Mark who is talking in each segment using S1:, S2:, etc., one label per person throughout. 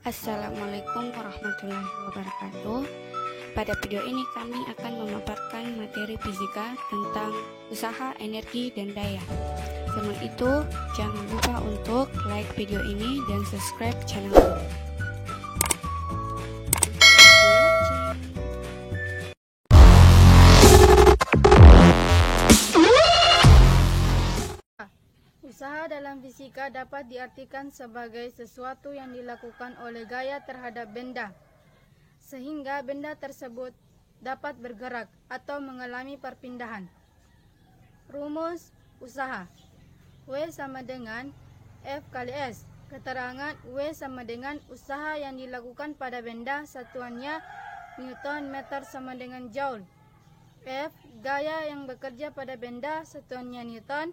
S1: Assalamualaikum warahmatullahi wabarakatuh. Pada video ini kami akan memaparkan materi fisika tentang usaha, energi, dan daya. Sebelum itu, jangan lupa untuk like video ini dan subscribe channel ini.
S2: Usaha dalam fisika dapat diartikan sebagai sesuatu yang dilakukan oleh gaya terhadap benda, sehingga benda tersebut dapat bergerak atau mengalami perpindahan. Rumus usaha: W sama dengan F kali S. Keterangan W sama dengan usaha yang dilakukan pada benda, satuannya Newton, meter sama dengan Joule. F gaya yang bekerja pada benda, satuannya Newton.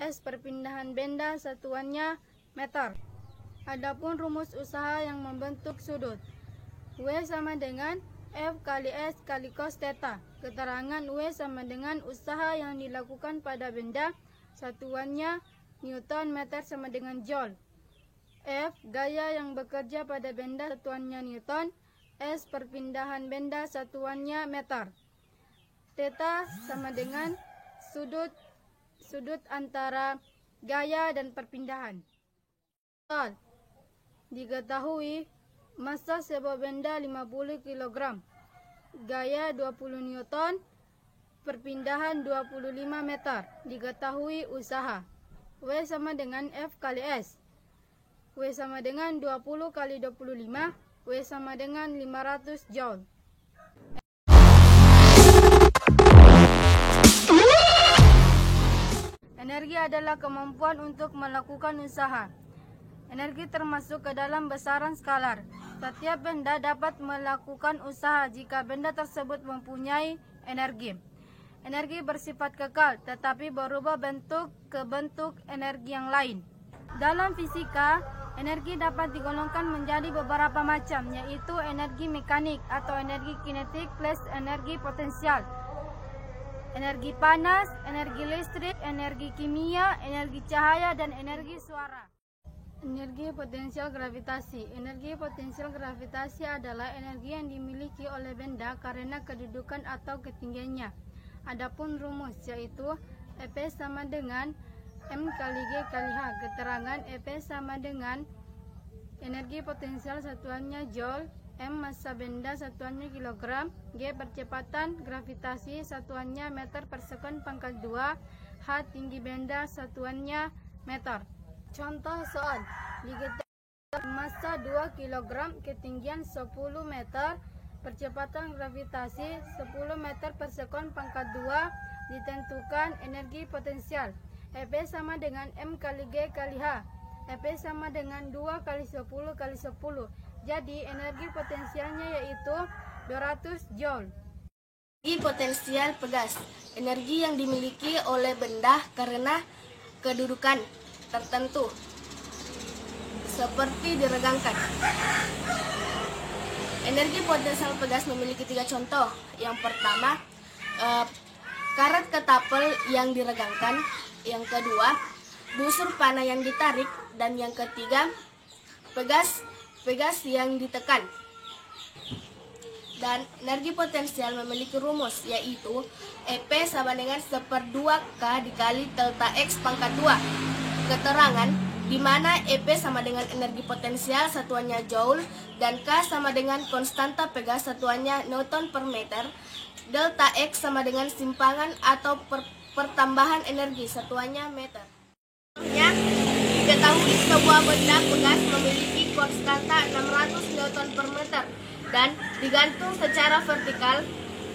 S2: S perpindahan benda, satuannya meter. Adapun rumus usaha yang membentuk sudut: W sama dengan F kali S kali cos theta. Keterangan W sama dengan usaha yang dilakukan pada benda, satuannya Newton, meter sama dengan Joule. F gaya yang bekerja pada benda, satuannya Newton. S perpindahan benda, satuannya meter. Theta sama dengan sudut antara gaya dan perpindahan. Diketahui massa sebuah benda 50 kg, gaya 20 Newton, perpindahan 25 meter. Diketahui usaha: W sama dengan F kali S. W sama dengan 20 kali 25, W sama dengan 500 Joule. Energi adalah kemampuan untuk melakukan usaha. Energi termasuk ke dalam besaran skalar. Setiap benda dapat melakukan usaha jika benda tersebut mempunyai energi. Energi bersifat kekal, tetapi berubah bentuk ke bentuk energi yang lain. Dalam fisika, energi dapat digolongkan menjadi beberapa macam, yaitu energi mekanik atau energi kinetik plus energi potensial, energi panas, energi listrik, energi kimia, energi cahaya, dan energi suara. Energi potensial gravitasi. Energi potensial gravitasi adalah energi yang dimiliki oleh benda karena kedudukan atau ketinggiannya. Adapun rumus yaitu EP sama dengan M kali G kali H. Keterangan EP sama dengan energi potensial, satuannya Joule, M massa benda, satuannya kilogram, G percepatan gravitasi, satuannya meter per sekon pangkat 2, H tinggi benda, satuannya meter. Contoh soal: diketahui massa 2 kg, ketinggian 10 meter, percepatan gravitasi 10 meter per sekon pangkat 2, ditentukan energi potensial. EP sama dengan M kali G kali H. EP sama dengan 2 kali 10 kali 10. Jadi energi potensialnya yaitu 200 Joule.
S3: Energi potensial pegas, energi yang dimiliki oleh benda karena kedudukan tertentu seperti diregangkan. Energi potensial pegas memiliki 3 contoh. Yang pertama, karet ketapel yang diregangkan. Yang kedua, busur panah yang ditarik. Dan yang ketiga, pegas yang ditekan. Dan energi potensial memiliki rumus, yaitu EP sama dengan 1/2K dikali delta X pangkat 2. Keterangan di mana EP sama dengan energi potensial, satuannya Joule, dan K sama dengan konstanta pegas, satuannya Newton per meter. Delta X sama dengan simpangan atau pertambahan energi, satuannya meter. Diketahui sebuah benda pegas memiliki konstanta 600 Newton per meter dan digantung secara vertikal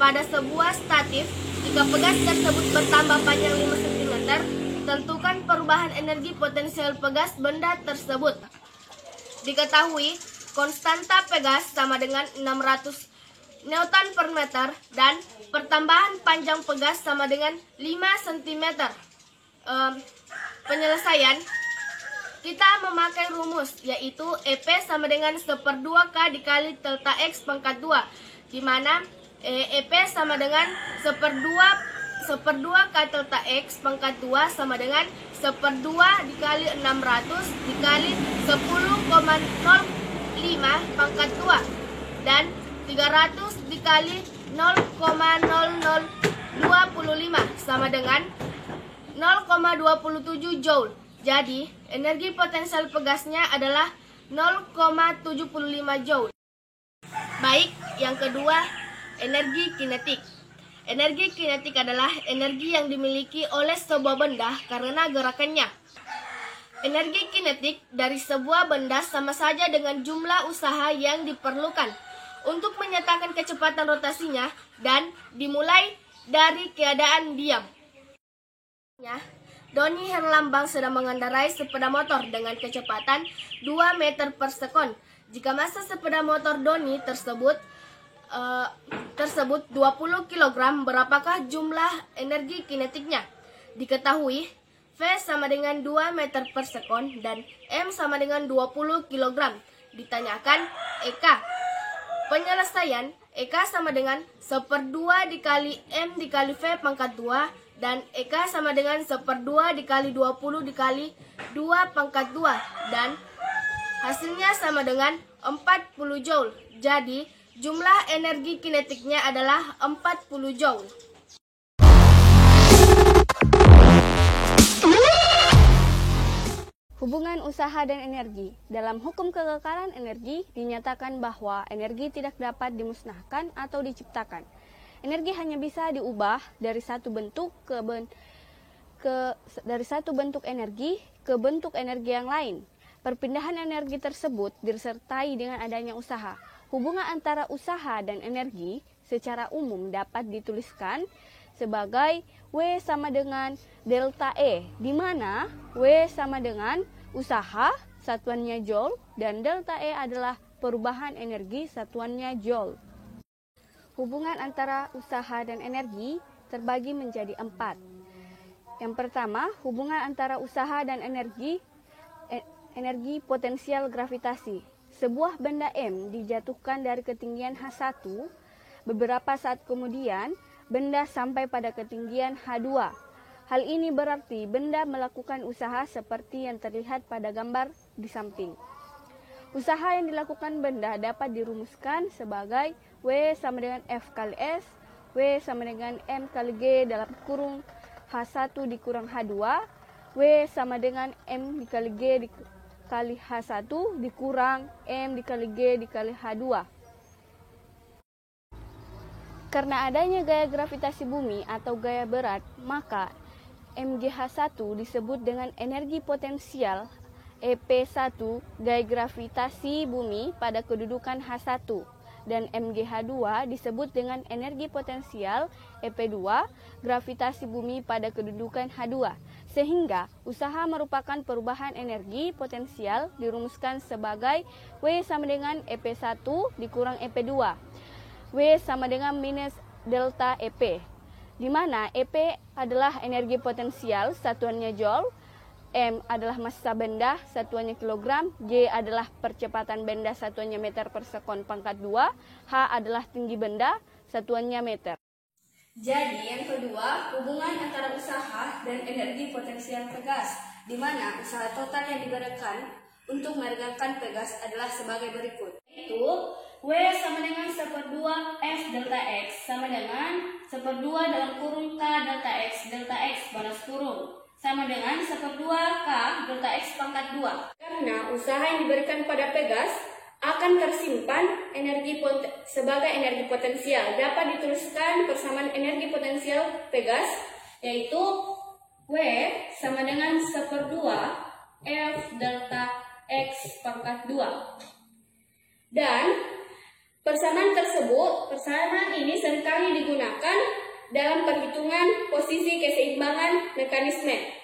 S3: pada sebuah statif. Jika pegas tersebut bertambah panjang 5 cm, tentukan perubahan energi potensial pegas benda tersebut. Diketahui konstanta pegas sama dengan 600 Newton per meter dan pertambahan panjang pegas sama dengan 5 cm. Penyelesaian, kita memakai rumus, yaitu EP sama dengan 1/2K dikali delta X pangkat 2, di mana EP sama dengan 1/2 K delta X pangkat 2 sama dengan 1/2 dikali 600 dikali 10,0 pangkat 2 dan 300 dikali 0,0025 sama dengan 0,27 Joule. Jadi, energi potensial pegasnya adalah 0,75 Joule. Baik, yang kedua, energi kinetik. Energi kinetik adalah energi yang dimiliki oleh sebuah benda karena gerakannya. Energi kinetik dari sebuah benda sama saja dengan jumlah usaha yang diperlukan untuk menyatakan kecepatan rotasinya dan dimulai dari keadaan diam. Doni Herlambang sedang mengendarai sepeda motor dengan kecepatan 2 meter per sekon. Jika massa sepeda motor Doni tersebut 20 kg, berapakah jumlah energi kinetiknya? Diketahui V sama dengan 2 meter per sekon dan M sama dengan 20 kg. Ditanyakan EK. Penyelesaian EK sama dengan 1/2 dikali M dikali V pangkat 2 dan EK sama dengan 1/2 dikali 20 dikali 2 pangkat 2 dan hasilnya sama dengan 40 Joule. Jadi jumlah energi kinetiknya adalah 40 Joule.
S1: Hubungan usaha dan energi. Dalam hukum kekekalan energi dinyatakan bahwa energi tidak dapat dimusnahkan atau diciptakan. Energi hanya bisa diubah dari satu bentuk energi ke bentuk energi yang lain. Perpindahan energi tersebut disertai dengan adanya usaha. Hubungan antara usaha dan energi secara umum dapat dituliskan sebagai W sama dengan delta E, di mana W sama dengan usaha, satuannya Joule, dan delta E adalah perubahan energi, satuannya Joule. Hubungan antara usaha dan energi terbagi menjadi 4. Yang pertama, hubungan antara usaha dan energi potensial gravitasi. Sebuah benda M dijatuhkan dari ketinggian H1, beberapa saat kemudian benda sampai pada ketinggian H2. Hal ini berarti benda melakukan usaha seperti yang terlihat pada gambar di samping. Usaha yang dilakukan benda dapat dirumuskan sebagai W sama dengan F kali S, W sama dengan M kali G dalam kurung H1 dikurang H2, W sama dengan M dikali G dikali H1 dikurang M dikali G dikali H2. Karena adanya gaya gravitasi bumi atau gaya berat, maka MgH1 disebut dengan energi potensial EP1 gaya gravitasi bumi pada kedudukan H1 dan MgH2 disebut dengan energi potensial EP2 gravitasi bumi pada kedudukan H2, sehingga usaha merupakan perubahan energi potensial dirumuskan sebagai W sama dengan EP1 dikurang EP2, W sama dengan minus delta EP, di mana EP adalah energi potensial, satuannya Joule, M adalah massa benda, satuannya kilogram, G adalah percepatan benda, satuannya meter per sekon pangkat 2, H adalah tinggi benda, satuannya meter. Jadi yang kedua, hubungan antara usaha dan energi potensial pegas, di mana usaha total yang diberikan untuk meregangkan pegas adalah sebagai berikut. Yaitu W sama dengan 1/2 F delta X sama dengan 1/2 dalam kurung K delta X balas kurung sama dengan 1/2 K delta X pangkat 2. Karena usaha yang diberikan pada pegas akan tersimpan sebagai energi potensial, dapat dituliskan persamaan energi potensial pegas, yaitu W sama dengan 1/2 F delta X pangkat 2. Dan persamaan ini seringkali digunakan dalam perhitungan posisi keseimbangan mekanisme.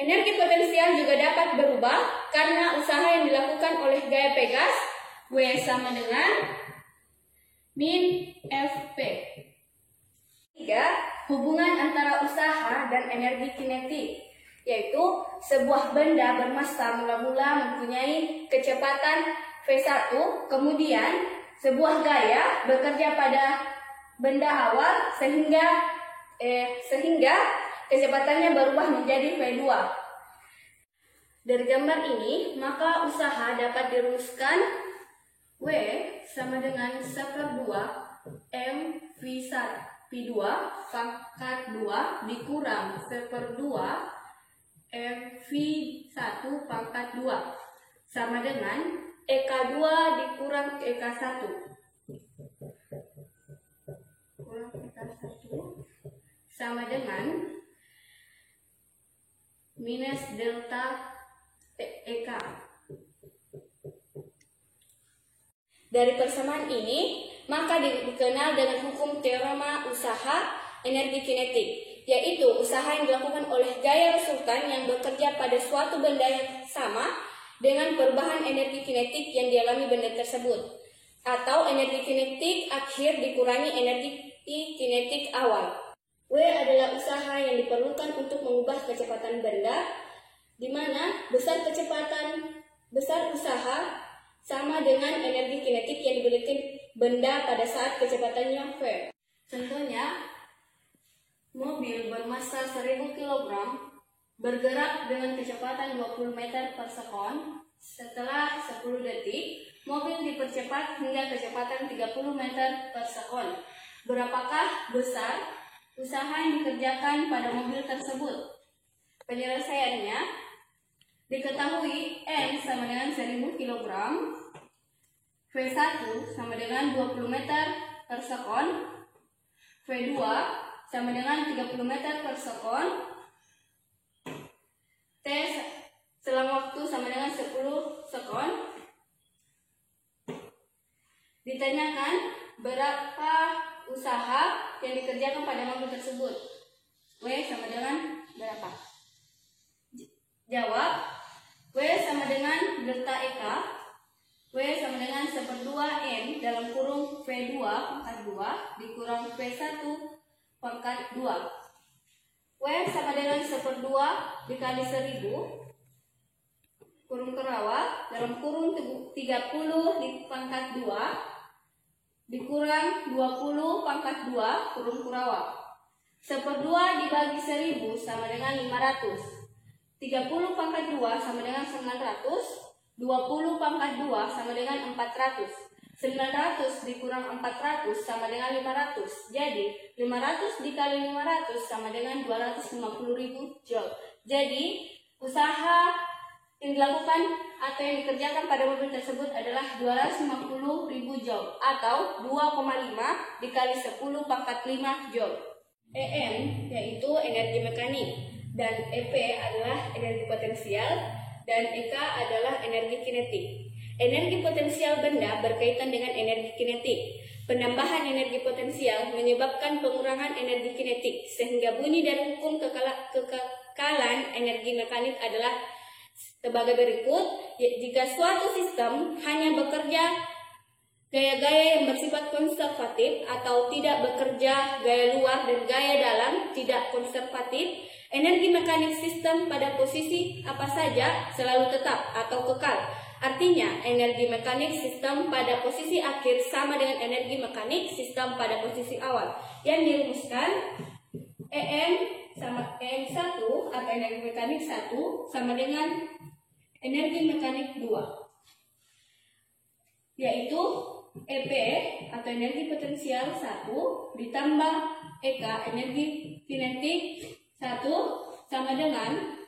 S1: Energi potensial juga dapat berubah karena usaha yang dilakukan oleh gaya pegas, W sama dengan min Fp. 3. Hubungan antara usaha dan energi kinetik, yaitu sebuah benda bermassa mula-mula mempunyai kecepatan V1, kemudian sebuah gaya bekerja pada benda awal sehingga kecepatannya berubah menjadi V2. Dari gambar ini, maka usaha dapat dirumuskan W sama dengan 1/2 V2 pangkat 2 dikurang 1/2 V1 pangkat 2 sama dengan EK2 dikurang EK1 sama dengan minus delta EK. Dari persamaan ini, maka dikenal dengan hukum teorema usaha energi kinetik, yaitu usaha yang dilakukan oleh gaya resultan yang bekerja pada suatu benda yang sama dengan perubahan energi kinetik yang dialami benda tersebut, atau energi kinetik akhir dikurangi energi kinetik awal. W adalah usaha yang diperlukan untuk mengubah kecepatan benda, di mana besar usaha sama dengan energi kinetik yang dimiliki benda pada saat kecepatannya V. Contohnya, mobil bermassa 1000 kg bergerak dengan kecepatan 20 meter per sekon. Setelah 10 detik, mobil dipercepat hingga kecepatan 30 meter per sekon. Berapakah besar usaha yang dikerjakan pada mobil tersebut? Penyelesaiannya diketahui N sama dengan 1000 kg, V1 sama dengan 20 meter per sekon, V2 sama dengan 30 meter per sekon, T selang waktu sama dengan 10 sekon. Ditanyakan berapa usaha yang dikerjakan pada mobil tersebut. W sama dengan berapa? Jawab, W sama dengan delta EK. W sama dengan 1/2 N dalam kurung V2 pangkat 2 dikurang V1 pangkat 2. W sama dengan 1/2 dikali 1000 kurung kerawat dalam kurung 30 di pangkat 2 dikurang 20 pangkat 2 kurung kerawat. 1/2 dibagi 1000 sama dengan 500. 30 pangkat 2 sama dengan 900, 20 pangkat 2 sama dengan 400. 900 dikurang 400 sama dengan 500. Jadi 500 dikali 500 sama dengan 250.000 joule. Jadi usaha yang dilakukan atau yang dikerjakan pada mobil tersebut adalah 250.000 joule atau 2,5 dikali 10 pangkat 5 joule. EM yaitu energi mekanik, dan EP adalah energi potensial, dan EK adalah energi kinetik. Energi potensial benda berkaitan dengan energi kinetik. Penambahan energi potensial menyebabkan pengurangan energi kinetik, sehingga bunyi dari hukum kekekalan energi mekanik adalah sebagai berikut. Jika suatu sistem hanya bekerja gaya-gaya yang bersifat konservatif atau tidak bekerja gaya luar dan gaya dalam tidak konservatif, energi mekanik sistem pada posisi apa saja selalu tetap atau kekal. Artinya, energi mekanik sistem pada posisi akhir sama dengan energi mekanik sistem pada posisi awal. Yang dirumuskan, EM sama EM1 atau energi mekanik 1 sama dengan energi mekanik 2. Yaitu EP atau energi potensial 1 ditambah EK energi kinetik 1 sama dengan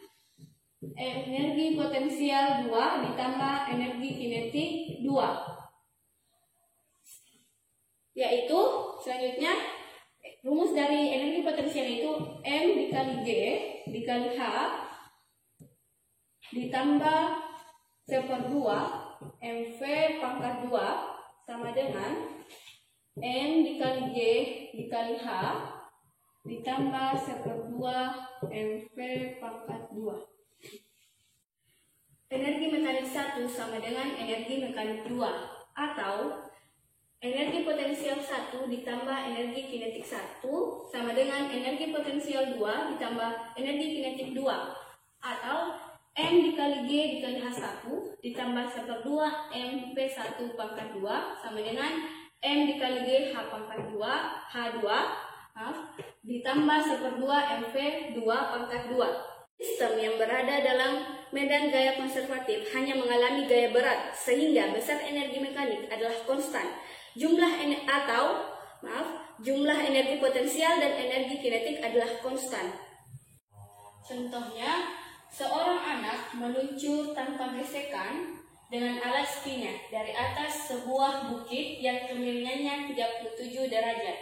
S1: energi potensial 2 ditambah energi kinetik 2. Yaitu selanjutnya rumus dari energi potensial itu M dikali G dikali H ditambah 1/2 MV pangkat 2 sama dengan M dikali G dikali H ditambah 1/2 MV pangkat 2. Energi mekanik 1 sama dengan energi mekanik 2, atau energi potensial 1 ditambah energi kinetik 1 sama dengan energi potensial 2 ditambah energi kinetik 2, atau M dikali G dikali H1 ditambah 1/2 MP1 pangkat 2 sama dengan M dikali G H pangkat 2 H2 ditambah 1/2 MV2 pangkat 2. Sistem yang berada dalam medan gaya konservatif hanya mengalami gaya berat, sehingga besar energi mekanik adalah konstan. Jumlah energi potensial dan energi kinetik adalah konstan. Contohnya, seorang anak meluncur tanpa gesekan dengan alat skinya dari atas sebuah bukit yang kemiringannya 37 derajat.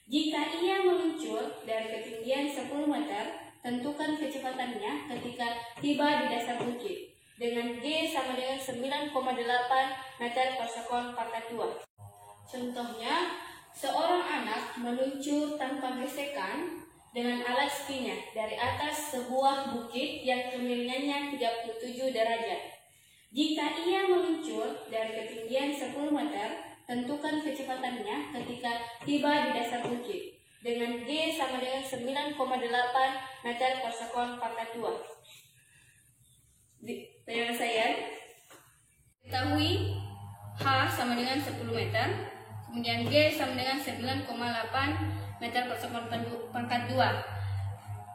S1: Jika ia meluncur dari ketinggian 10 meter, tentukan kecepatannya ketika tiba di dasar bukit dengan G sama dengan 9,8 meter per sekon pangkat 2. Contohnya, seorang anak meluncur tanpa gesekan dengan alat skinya dari atas sebuah bukit yang kemiringannya 37 derajat. Jika ia meluncur dari ketinggian 10 meter, tentukan kecepatannya ketika tiba di dasar bukit dengan G sama dengan 9,8 meter per sekon pangkat 2. Penyelesaian. Ketahui H sama dengan 10 meter, kemudian G sama dengan 9,8 meter per sekon pangkat 2.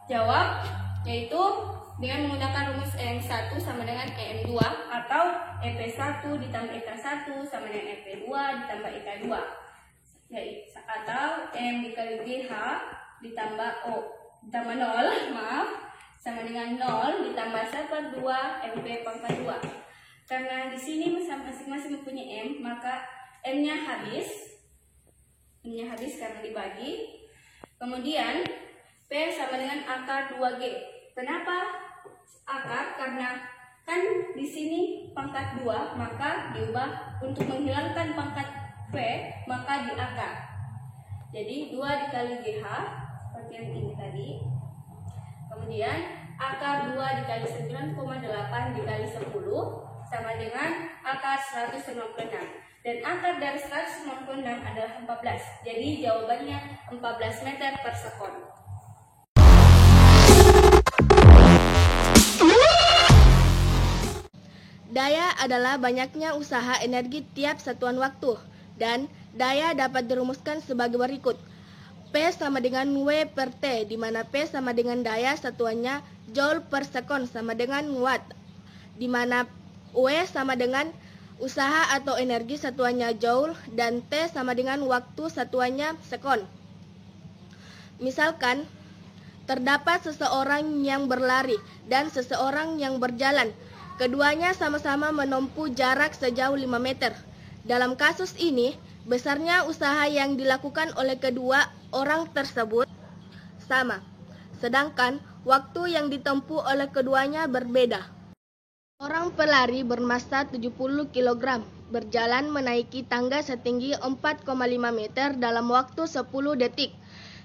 S1: Jawab, yaitu dengan menggunakan rumus EM1 sama dengan EM2 atau EP1 ditambah EK1 sama dengan EP2 ditambah EK2, atau M dikali GH ditambah 0 sama dengan 0 ditambah 1/2 MP pangkat 2. Karena di sini masing-masing mempunyai M, maka M-nya habis karena dibagi. Kemudian P sama dengan akar 2G. Kenapa akar? Karena kan di sini pangkat 2, maka diubah untuk menghilangkan pangkat P, maka diakar. Jadi 2 dikali GH seperti yang ini tadi. Kemudian akar 2 dikali 9,8 dikali 10 sama dengan akar 196. Dan akar dari 196 adalah 14. Jadi jawabannya 14 meter per sekon.
S3: Daya adalah banyaknya usaha energi tiap satuan waktu, dan daya dapat dirumuskan sebagai berikut. P sama dengan W per T, di mana P sama dengan daya satuannya Joule per sekon sama dengan Watt, di mana W sama dengan usaha atau energi satuannya Joule, dan T sama dengan waktu satuannya sekon. Misalkan, terdapat seseorang yang berlari dan seseorang yang berjalan. Keduanya sama-sama menempuh jarak sejauh 5 meter. Dalam kasus ini, besarnya usaha yang dilakukan oleh kedua orang tersebut sama, sedangkan waktu yang ditempuh oleh keduanya berbeda. Orang pelari bermassa 70 kg berjalan menaiki tangga setinggi 4,5 meter dalam waktu 10 detik.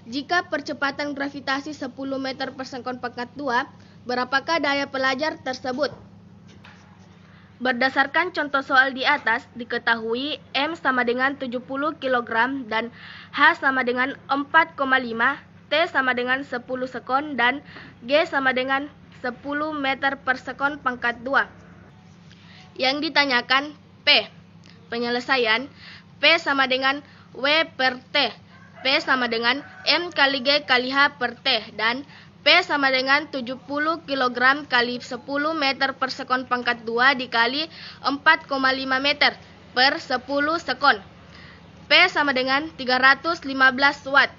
S3: Jika percepatan gravitasi 10 meter per sekon pangkat 2, berapakah daya pelajar tersebut? Berdasarkan contoh soal di atas, diketahui M sama dengan 70 kg dan H sama dengan 4,5, T sama dengan 10 sekon, dan G sama dengan 10 meter per sekon pangkat 2. Yang ditanyakan P. Penyelesaian, P sama dengan W per T, P sama dengan M kali G kali H per T, dan P sama dengan 70 kg kali 10 meter per sekon pangkat 2 dikali 4,5 meter per 10 sekon. P sama dengan 315 watt.